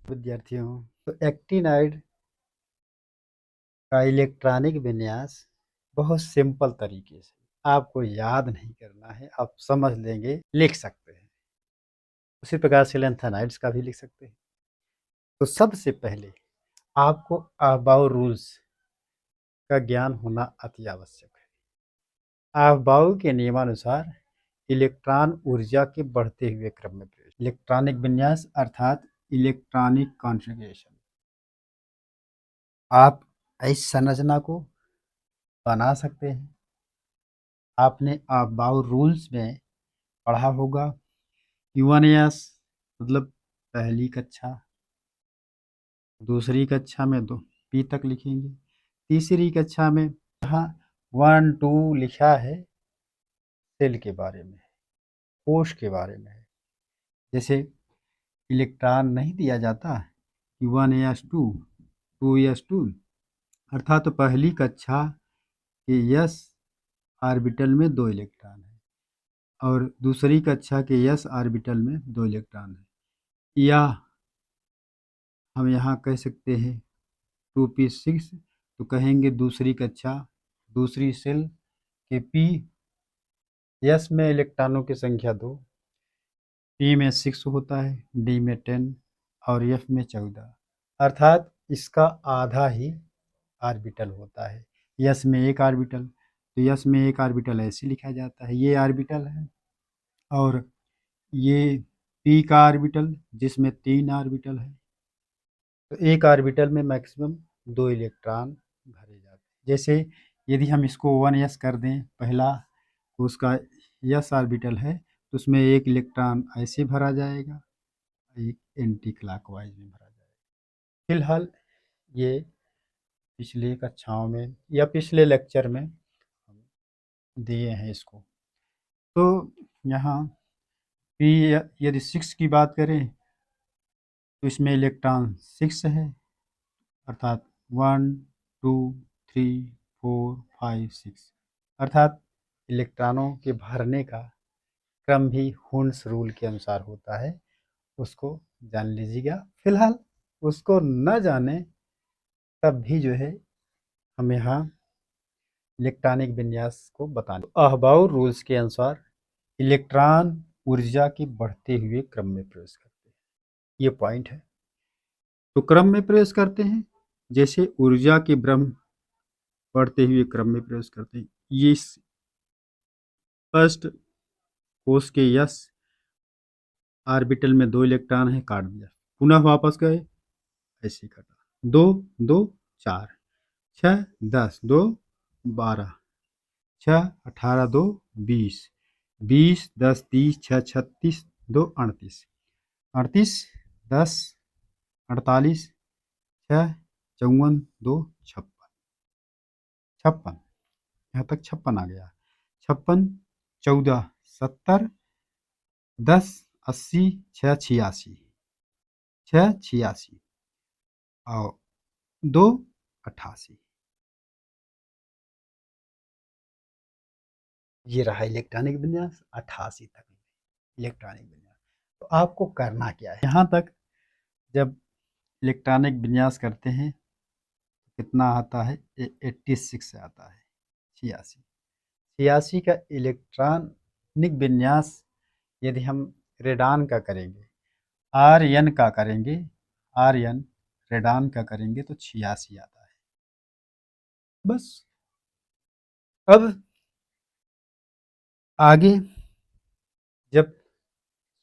विद्यार्थियों, तो एक्टिनाइड का इलेक्ट्रॉनिक विन्यास बहुत सिंपल तरीके से आपको याद नहीं करना है, आप समझ लेंगे, लिख सकते हैं। उसी प्रकार से लैंथेनाइड्स का भी लिख सकते हैं। तो सबसे पहले आपको अबाउ रूल्स का ज्ञान होना अति आवश्यक है। अबाउ के नियमानुसार इलेक्ट्रॉन ऊर्जा के बढ़ते हुए क्रम में प्रवेश, इलेक्ट्रॉनिक विन्यास अर्थात इलेक्ट्रॉनिक कॉन्फ़िगरेशन। आप इस संरचना को बना सकते हैं। आपने अबाउ रूल्स में पढ़ा होगा। यूएनएस मतलब पहली कक्षा, दूसरी कक्षा में दो पी तक लिखेंगे, तीसरी कक्षा में यहाँ 1 2 लिखा है सेल के बारे में, कोश के बारे में है। जैसे इलेक्ट्रॉन नहीं दिया जाता 1s2 2s2, अर्थात पहली कक्षा के s ऑर्बिटल में 2 इलेक्ट्रॉन है और दूसरी कक्षा के s ऑर्बिटल में 2 इलेक्ट्रॉन है। या हम यहाँ कह सकते हैं 2p6, तो कहेंगे दूसरी कक्षा, दूसरी सेल के p s में इलेक्ट्रॉनों की संख्या 2, p में 6 होता है, d में 10 और f में 14, अर्थात इसका आधा ही ऑर्बिटल होता है। s में एक ऑर्बिटल, तो s में एक ऑर्बिटल ऐसे लिखा जाता है, ये ऑर्बिटल है। और ये p का ऑर्बिटल जिसमें 3 ऑर्बिटल है, तो एक ऑर्बिटल में मैक्सिमम 2 इलेक्ट्रॉन भरे जाते हैं। जैसे यदि हम इसको 1s कर दें, पहला तो उसका s ऑर्बिटल है, तो उसमें एक इलेक्ट्रॉन ऐसे भरा जाएगा, एक एंटी क्लॉकवाइज में भरा जाएगा। फिलहाल ये पिछले कक्षाओं में या पिछले लेक्चर में दिए हैं इसको। तो यहाँ p यदि 6 की बात करें तो इसमें इलेक्ट्रॉन 6 है, अर्थात 1 2 3 4 5 6, अर्थात इलेक्ट्रॉनों के भरने का क्रम भी हुन्स रूल के अनुसार होता है, उसको जान लीजिएगा। फिलहाल उसको न जाने तब भी जो है हम यहाँ इलेक्ट्रॉनिक विन्यास को बताने अहबाउ रूल्स के अनुसार इलेक्ट्रॉन ऊर्जा के बढ़ते हुए क्रम में प्रवेश करते हैं। ये पॉइंट है। तो क्रम में प्रवेश करते हैं, जैसे ऊर्जा के ब्रह्म बढ़ते हुए क्रम में प्रवेश करते हैं। ये फर्स्ट कोश के यस ऑर्बिटल में 2 इलेक्ट्रॉन है, काट दिया, पुनः वापस गए, ऐसे कटा, 2 2 4 6 10 2 12 6 18 2 20 20 10 30 6 36 2 38 38 10 48 6 54 2 56 56, यहाँ तक 56 आ गया। 56 14 70 10 80 6 86 6 86 और 2 88। ये रहा इलेक्ट्रॉनिक विन्यास 88 तक इलेक्ट्रॉनिक विन्यास। तो आपको करना क्या है, यहाँ तक जब इलेक्ट्रॉनिक विन्यास करते हैं कितना आता है, 86 से आता है, 86 86 का इलेक्ट्रॉनिक विन्यास यदि हम रेडॉन का करेंगे, आर्यन का करेंगे, आर्यन रेडॉन का करेंगे तो 86 आता है। बस अब आगे जब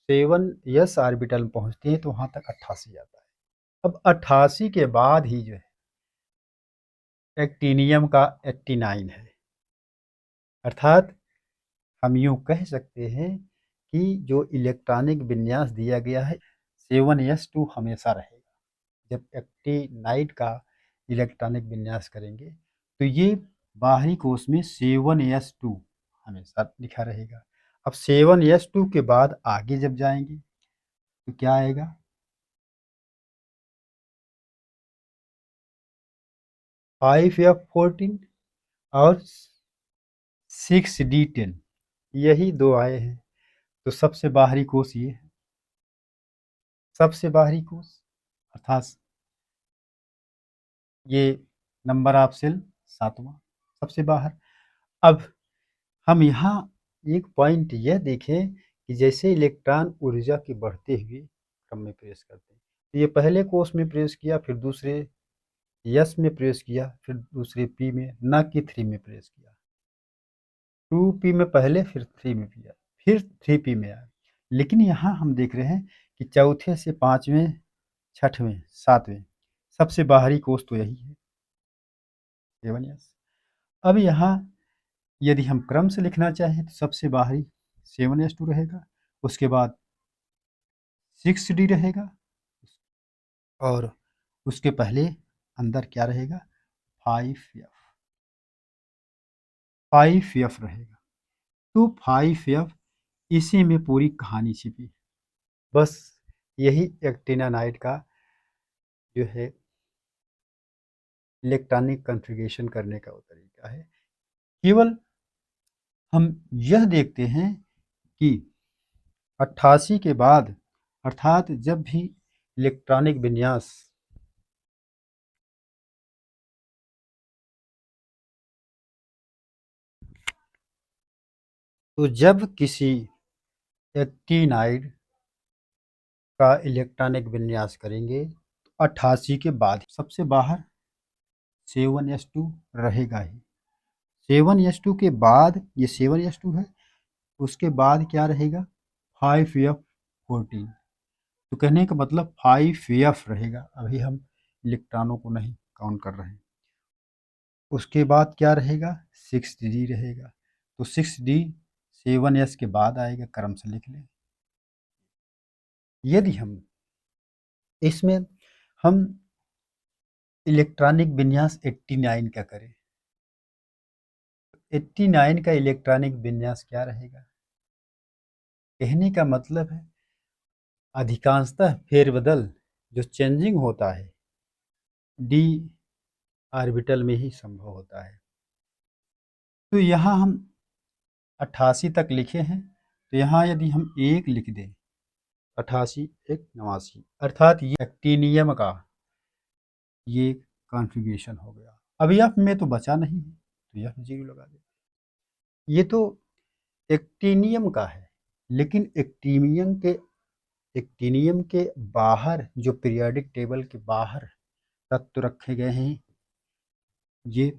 7s ऑर्बिटल में पहुंचती है तो वहां तक 88 आता है। अब 88 के बाद ही जो है एक्टिनियम का 89 है, अर्थात हम यूं कह सकते हैं कि जो इलेक्ट्रॉनिक विन्यास दिया गया है 7s2 हमेशा रहेगा। जब एक्टिनाइड का इलेक्ट्रॉनिक विन्यास करेंगे तो ये बाहरी कोश में 7s2 हमेशा लिखा रहेगा। अब 7s2 के बाद आगे जब जाएंगे तो क्या आएगा, 5f14 और 6d10, यही दो आए हैं। तो सबसे बाहरी कोश ये है, सबसे बाहरी कोश अर्थात ये नंबर ऑफ सेल 7वां सबसे बाहर। अब हम यहाँ एक पॉइंट यह देखें कि जैसे इलेक्ट्रॉन ऊर्जा के बढ़ते हुए क्रम में प्रवेश करते हैं, तो ये पहले कोष में प्रवेश किया, फिर दूसरे यस में प्रवेश किया, फिर दूसरे पी में, न कि 3 में प्रवेश किया। 2p में पहले, फिर 3 में किया, फिर 3p में आया। लेकिन यहाँ हम देख रहे हैं कि चौथे से 5वें, 6वें, 7वें सबसे बाहरी कोष तो यही है, 7s। अब यहाँ यदि हम क्रम से लिखना चाहें तो सबसे बाहरी 7s2 रहेगा, उसके बाद 6d रहेगा, और उसके पहले अंदर क्या रहेगा, 5f रहेगा। तो 5f, इसी में पूरी कहानी छिपी। बस यही एक्टिनाइड का जो है इलेक्ट्रॉनिक कॉन्फ़िगरेशन करने का वो तरीका है। केवल हम यह देखते हैं कि 88 के बाद, अर्थात जब भी इलेक्ट्रॉनिक विन्यास तो जब किसी एक्टिनाइड का इलेक्ट्रॉनिक विन्यास करेंगे तो 88 के बाद सबसे बाहर 7s2 रहेगा ही। 7s2 के बाद, ये 7s2 है, उसके बाद क्या रहेगा, 5f14। तो कहने का मतलब 5f रहेगा, अभी हम इलेक्ट्रॉनों को नहीं काउंट कर रहे हैं। उसके बाद क्या रहेगा, 6d रहेगा। तो 6d 7s के बाद आएगा, क्रम से लिख लें। यदि हम इसमें हम इलेक्ट्रॉनिक विन्यास 89 का करें, 89 का इलेक्ट्रॉनिक विन्यास क्या रहेगा, कहने का मतलब है अधिकांशतः फेरबदल जो चेंजिंग होता है डी ऑर्बिटल में ही संभव होता है। तो यहाँ हम 88 तक लिखे हैं, तो यहाँ यदि हम 1 लिख दें, 88 1 89, अर्थात ये एक्टिनियम का ये कॉन्फ़िगरेशन हो गया। अब एफ में तो बचा नहीं है, तो एफ 0 लगा दें। ये तो एक्टिनियम का है, लेकिन एक्टिनियम के बाहर जो पीरियोडिक टेबल के बाहर तत्व रखे गए हैं, ये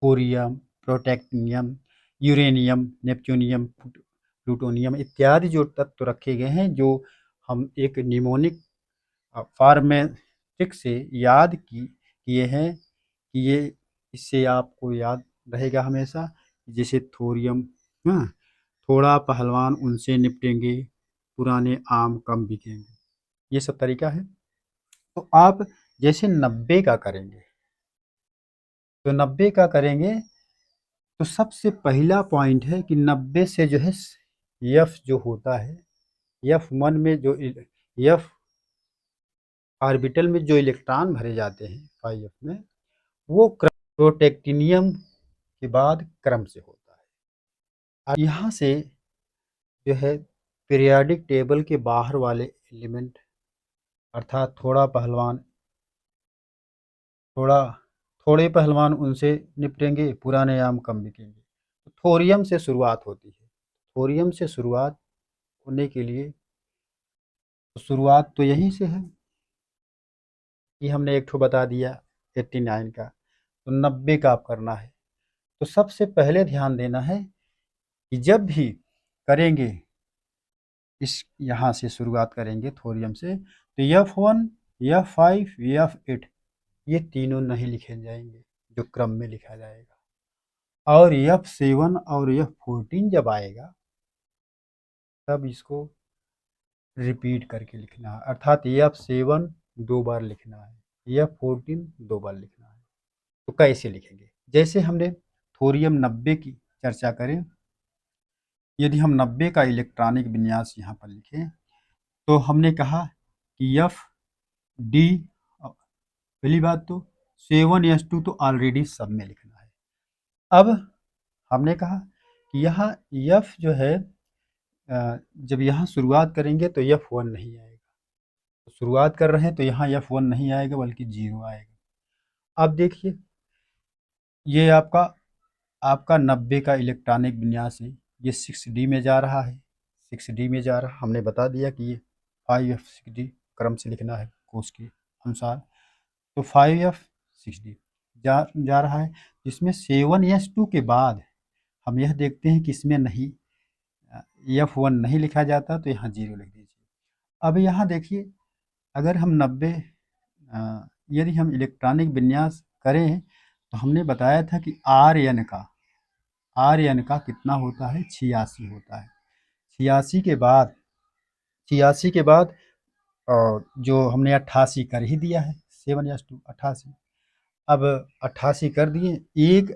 कोरियम, प्रोटेक्टिनियम, यूरेनियम, नेपच्यूनियम, प्लूटोनियम इत्यादि जो तत्व रखे गए हैं, जो हम एक निमोनिक फॉर्मेटिक से याद किए हैं कि ये, इससे आपको याद रहेगा हमेशा, जैसे थोरियम, हाँ, थोड़ा पहलवान उनसे निपटेंगे, पुराने आम कम बिकेंगे, ये सब तरीका है। तो आप जैसे 90 का करेंगे, तो 90 का करेंगे तो सबसे पहला पॉइंट है कि 90 से जो है एफ जो होता है, F1 में जो एफ ऑर्बिटल में जो इलेक्ट्रॉन भरे जाते हैं 5f में, वो प्रोटेक्टिनियम के बाद क्रम से होता है। और यहाँ से जो है पीरियोडिक टेबल के बाहर वाले एलिमेंट, अर्थात थोड़े पहलवान उनसे निपटेंगे, पुराने आम कम बिकेंगे। तो थोरियम से शुरुआत होती है। थोरियम से शुरुआत होने के लिए तो शुरुआत तो यहीं से है कि हमने एक ठो बता दिया 89 का, तो 90 का आप करना है। तो सबसे पहले ध्यान देना है कि जब भी करेंगे, इस यहाँ से शुरुआत करेंगे थोरियम से, तो F1, F5, F8 ये तीनों नहीं लिखे जाएंगे, जो क्रम में लिखा जाएगा। और F7 और F14 जब आएगा, तब इसको रिपीट करके लिखना है, अर्थात F7 2 बार लिखना है, F14 2 बार लिखना है। तो कैसे लिखेंगे, जैसे हमने थोरियम 90 की चर्चा करें, यदि हम 90 का इलेक्ट्रॉनिक विन्यास यहाँ पर लिखें, तो हमने कहा कि एफ डी, पहली बात तो 7s2 तो ऑलरेडी सब में लिखना है। अब हमने कहा कि यहाँ एफ जो है, जब यहाँ शुरुआत करेंगे तो F1 नहीं आएगा, शुरुआत कर रहे हैं तो यहाँ F1 नहीं आएगा बल्कि 0 आएगा। अब देखिए ये आपका 90 का इलेक्ट्रॉनिक विन्यास है, ये 6D में जा रहा है, 6D में जा रहा, हमने बता दिया कि ये 5F6D क्रम से लिखना है कोर्स के अनुसार। तो 5F6D जा रहा है, जिसमें 7S2 के बाद हम यह देखते हैं कि इसमें नहीं F1 नहीं लिखा जाता, तो यहाँ 0 लिख दीजिए। अब यहाँ देखिए अगर हम 90 यदि हम इलेक्ट्रॉनिक विन्यास करें तो हमने बताया था कि आर एन का कितना होता है, 86 होता है। 86 के बाद 86 के बाद जो हमने 88 कर ही दिया है, 7S2 88। अब 88 कर दिए, एक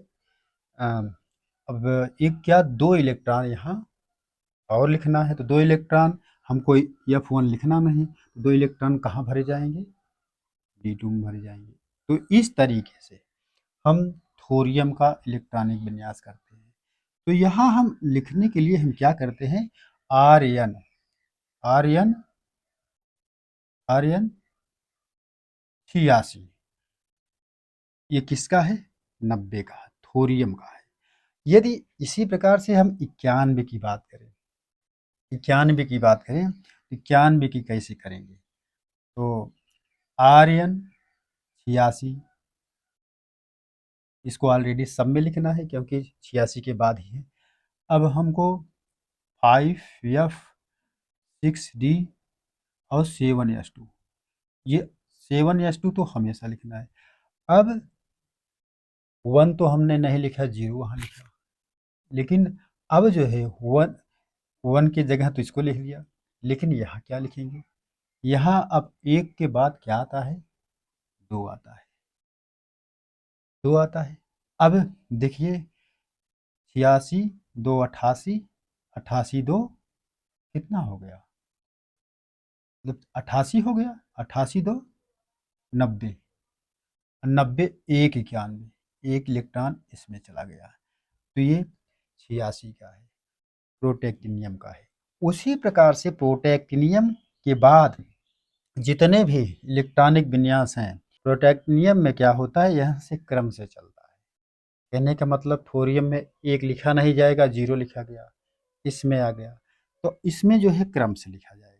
अब एक क्या 2 इलेक्ट्रॉन यहाँ और लिखना है, तो 2 इलेक्ट्रॉन हमको F1 लिखना नहीं, 2 इलेक्ट्रॉन कहाँ भरे जाएंगे, D2 में भरे जाएंगे। तो इस तरीके से हम थोरियम का इलेक्ट्रॉनिक विन्यास करते हैं। तो यहाँ हम लिखने के लिए हम क्या करते हैं, आर एन 86 ये किसका है, 90 का, थोरियम का है। यदि इसी प्रकार से हम 91 की बात करें, 91 की कैसे करेंगे, तो आर एन 86 इसको ऑलरेडी सब में लिखना है क्योंकि 86 के बाद ही है। अब हमको 5F6D और 7S2, ये 7S2 तो हमेशा लिखना है। अब 1 तो हमने नहीं लिखा, 0 वहाँ लिखा, लेकिन अब जो है 1 की जगह तो इसको लिख लिया, लेकिन यहाँ क्या लिखेंगे, यहाँ अब 1 के बाद क्या आता है, 2 आता है, 2 आता है। अब देखिए 86 2 88, 88 2 कितना हो गया, मतलब 88 हो गया, 88 2 90, 90 1 91, 1 इलेक्ट्रॉन इसमें चला गया, तो ये 86 का है, प्रोटैक्टिनियम का है। उसी प्रकार से प्रोटैक्टिनियम के बाद जितने भी इलेक्ट्रॉनिक विन्यास हैं, प्रोटैक्टिनियम में क्या होता है, यहाँ से क्रम से चलता है। कहने का मतलब थोरियम में 1 लिखा नहीं जाएगा, 0 लिखा गया, इसमें आ गया, तो इसमें जो है क्रम से लिखा जाएगा।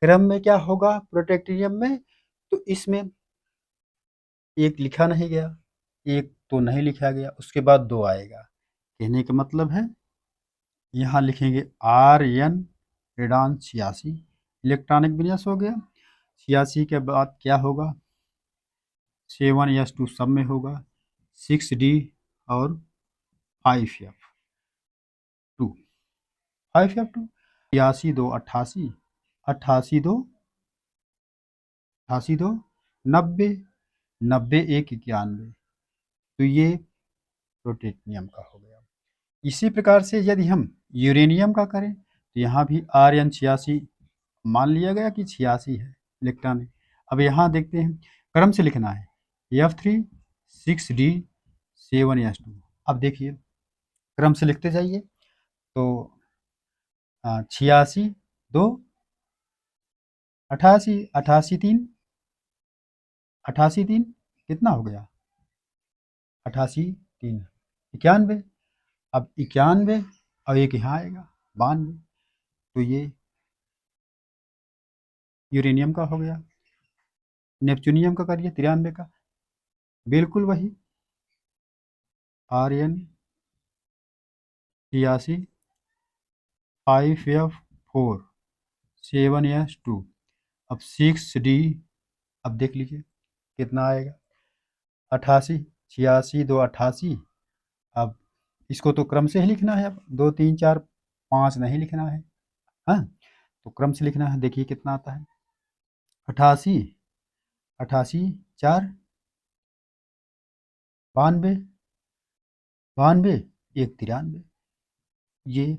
क्रम में क्या होगा प्रोटैक्टिनियम में, तो इसमें 1 लिखा नहीं गया, 1 तो नहीं लिखा गया, उसके बाद 2 आएगा। कहने का मतलब है यहाँ लिखेंगे आर एन 86 इलेक्ट्रॉनिक विन्यास हो गया। 86 के बाद क्या होगा, 7S2 सब में होगा, 6D और 5F2, 86 2 88, 88 2 88 2 90, 90 1 91, तो ये प्रोटेक्टिनियम का हो गया। इसी प्रकार से यदि हम यूरेनियम का करें तो यहाँ भी आर एन 86 मान लिया गया कि 86 है इलेक्ट्रॉन। अब यहाँ देखते हैं क्रम से लिखना है, F3 6D 7S2। अब देखिए क्रम से लिखते जाइए, तो 86 2 88, 88 3, 88 3 कितना हो गया, 88 3 91। अब 91 और एक यहाँ आएगा 92, तो ये यूरेनियम का हो गया। नेपच्यूनियम का करिए 93 का, बिल्कुल वही आर एन 86 5F4 7S2। अब 6D, अब देख लीजिए कितना आएगा, 88, 86 2 88। अब इसको तो क्रम से ही लिखना है, अब 2 3 4 5 नहीं लिखना है, हाँ, तो क्रम से लिखना है। देखिए कितना आता है, 88, 88 4 92, 92 1 93, ये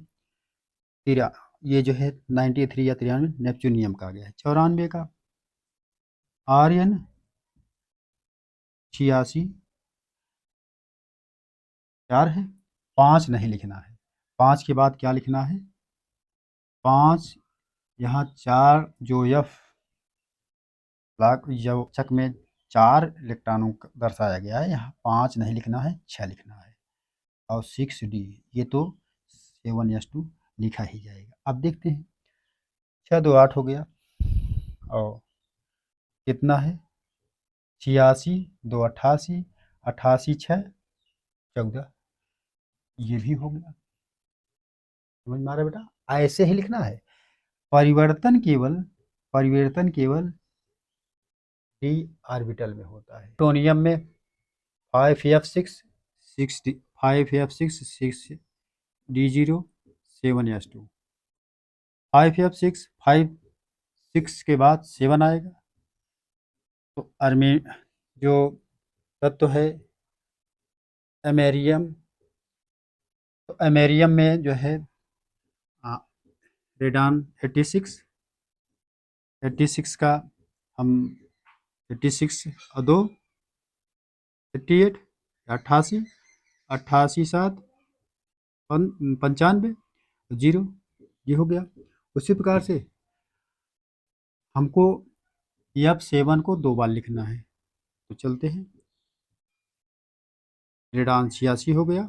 ये जो है 93 या 93 नेपच्यूनियम का आ गया है। 94 का आर एन 86 4 है, 5 नहीं लिखना है, 5 के बाद क्या लिखना है, 5 यहाँ 4 जो ब्लॉक जो चक में 4 इलेक्ट्रॉनों को दर्शाया गया है, यहाँ 5 नहीं लिखना है, 6 लिखना है। और 6d ये तो 7s2 लिखा ही जाएगा। अब देखते हैं 6 2 8 हो गया और कितना है 86 2 88 88 6 14 ये भी हो गया। समझ में आ रहा है बेटा? ऐसे ही लिखना है। परिवर्तन केवल डी ऑर्बिटल में होता है। प्लूटोनियम में 5f6 6d 5f6 6d0 7s2 5f6 5 6 के बाद 7 आएगा। तो अर्मी जो तत्व है एमेरियम, तो एमेरियम में जो है रेडान 86 का हम 86 और 2 88 88 88 7 95 0 ये हो गया। उसी प्रकार से हमको F7 को 2 बार लिखना है, तो चलते हैं। रेडान 86 हो गया,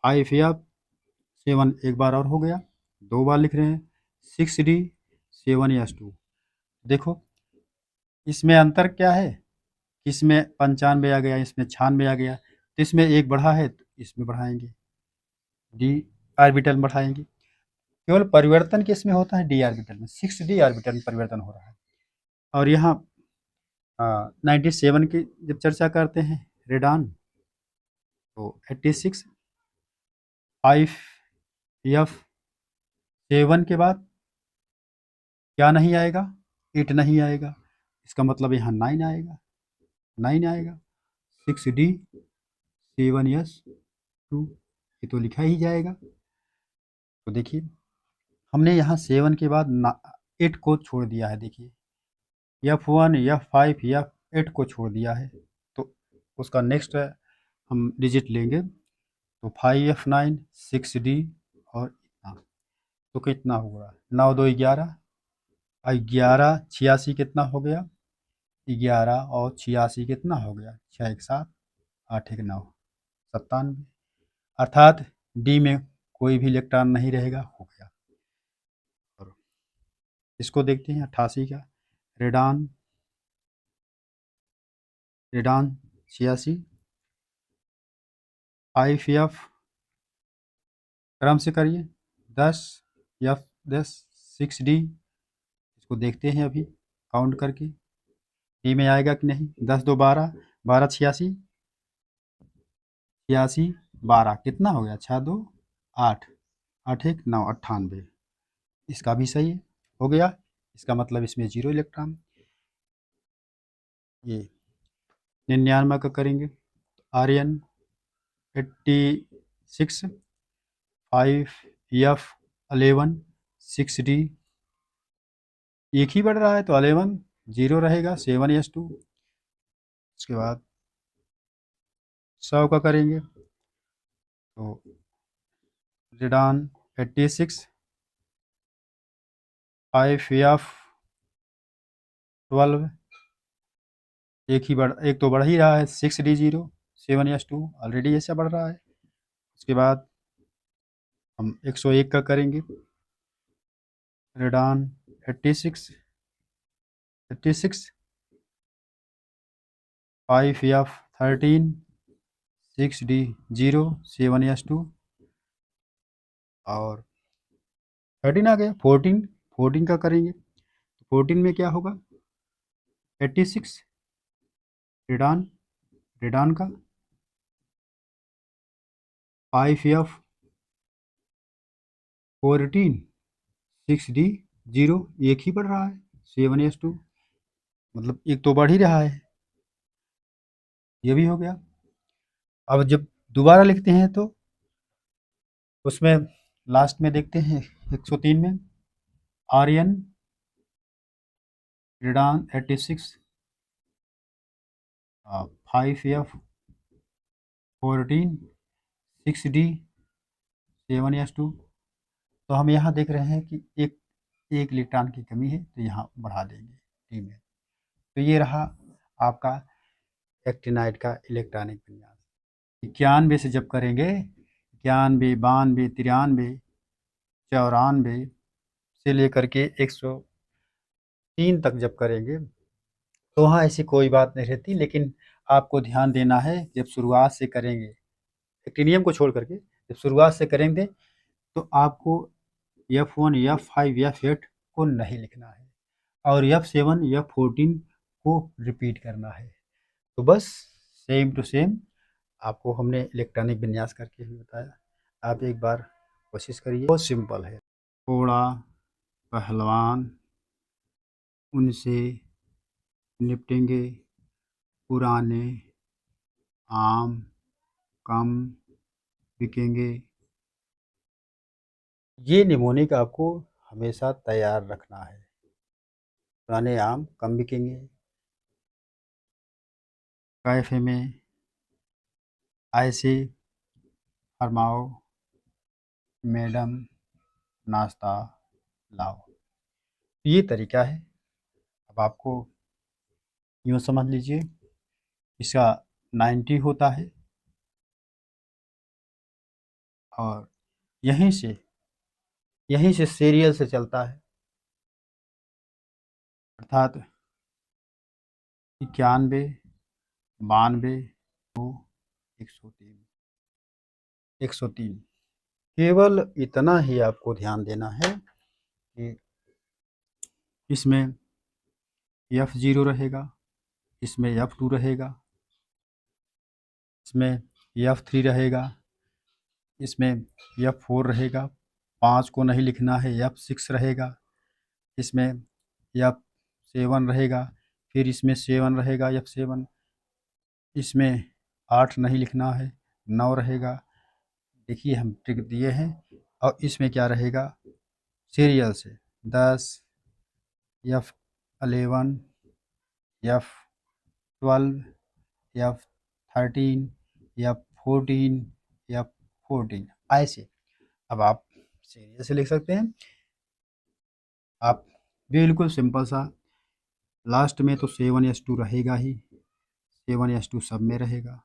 5F7 एक बार और हो गया, 2 बार लिख रहे हैं। 6D 7s2 देखो इसमें अंतर क्या है, इसमें 95 आ गया, इसमें 96 आ गया, तो इसमें एक बढ़ा है तो इसमें बढ़ाएंगे, डी ऑर्बिटल बढ़ाएंगे। केवल परिवर्तन किस में होता है, डी ऑर्बिटल में। 6d ऑर्बिटल में परिवर्तन हो रहा है। और यहाँ 97 की जब चर्चा करते हैं रेडान, तो 86 5F7 के बाद क्या नहीं आएगा, 8 नहीं आएगा, इसका मतलब यहाँ 9 आएगा, 9 आएगा। 6D 7s2 ये तो लिखा ही जाएगा। तो देखिए हमने यहाँ 7 के बाद 8 को छोड़ दिया है। देखिए F1 F5 F8 को छोड़ दिया है, तो उसका नेक्स्ट हम डिजिट लेंगे, तो 5F9 6D और इतना, तो कितना होगा 9 2 11 और 11 86 कितना हो गया, 11 और 86 कितना हो गया, 6 1 7 8 1 9 97, अर्थात डी में कोई भी इलेक्ट्रॉन नहीं रहेगा, हो गया। और इसको देखते हैं 88 का रेडान 86 5F क्रम से करिए 10 F10 6D, इसको देखते हैं अभी काउंट करके डी में आएगा कि नहीं। 10 2 12 12 86 86 12 कितना हो गया, 6 2 8 8 1 9 98, इसका भी सही है, हो गया। इसका मतलब इसमें 0 इलेक्ट्रॉन। ये 99 का करेंगे, आर्यन 86 5F11 6D एक ही बढ़ रहा है, तो 11 0 रहेगा, 7s2। उसके बाद 100 का करेंगे, तो रेडान 86 5F12 एक तो बढ़ ही रहा है, 6D0 7s2 ऑलरेडी ऐसा बढ़ रहा है। उसके बाद हम 101 का करेंगे, रेडान 86 5F13 6D0 7s2 और 13 आ गया। 14 का करेंगे, 14 में क्या होगा, 86 रेडान का 5F14 6D0 एक ही बढ़ रहा है, 7s2, मतलब एक तो बढ़ ही रहा है, ये भी हो गया। अब जब दोबारा लिखते हैं तो उसमें लास्ट में देखते हैं 103 में Aryan radon 86 5F14 6D 7s2, तो हम यहाँ देख रहे हैं कि एक इलेक्ट्रॉन की कमी है, तो यहाँ बढ़ा देंगे डी में। तो तो ये रहा आपका एक्टिनाइड का इलेक्ट्रॉनिक विन्यास। 91 से जब करेंगे, 91, 92, 93, 94 से लेकर के 103 तक जब करेंगे तो वहाँ ऐसी कोई बात नहीं रहती, लेकिन आपको ध्यान देना है जब शुरुआत से करेंगे एक्टिनियम को छोड़ करके, जब शुरुआत से करेंगे तो आपको F1, F5, F8 को नहीं लिखना है और F7, F14 को रिपीट करना है। तो बस सेम टू सेम आपको हमने इलेक्ट्रॉनिक विन्यास करके भी बताया, आप एक बार कोशिश करिए, बहुत सिंपल है। थोड़ा पहलवान उनसे निपटेंगे, पुराने आम कम बिकेंगे। ये निमोनिक आपको हमेशा तैयार रखना है। पुराने आम कम बिकेंगे, कैफे में ऐसे फरमाओ मैडम नाश्ता लाओ। ये तरीका है। अब आपको यूँ समझ लीजिए, इसका 90 होता है और यहीं से सीरियल से चलता है, अर्थात 91, 92, 103, 103। केवल इतना ही आपको ध्यान देना है कि इसमें F0 रहेगा, इसमें F2 रहेगा, इसमें F3 रहेगा, इसमें F4 रहेगा, 5 को नहीं लिखना है, F6 रहेगा, इसमें F7 रहेगा, फिर इसमें 7 रहेगा, F7, इसमें 8 नहीं लिखना है, 9 रहेगा। देखिए हम ट्रिक दिए हैं। और इसमें क्या रहेगा, सीरियल से 10, F11, F12, F13, F14, F14 ऐसे। अब आप सीरियल से लिख सकते हैं, आप बिल्कुल सिंपल सा। लास्ट में तो 7S2 रहेगा ही, 7S2 सब में रहेगा,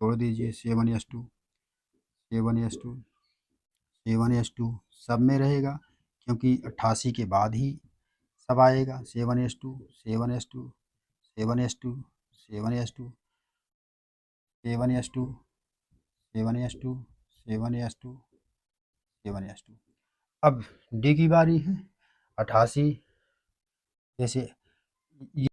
छोड़ दीजिए 7S2, 7S2, 7S2 सब में रहेगा, क्योंकि 88 के बाद ही सब आएगा। 7S2, 7S2, 7S2, 7S2, 7S2, 7S2, 7S2, 7S2। अब डी की बारी है। 88 जैसे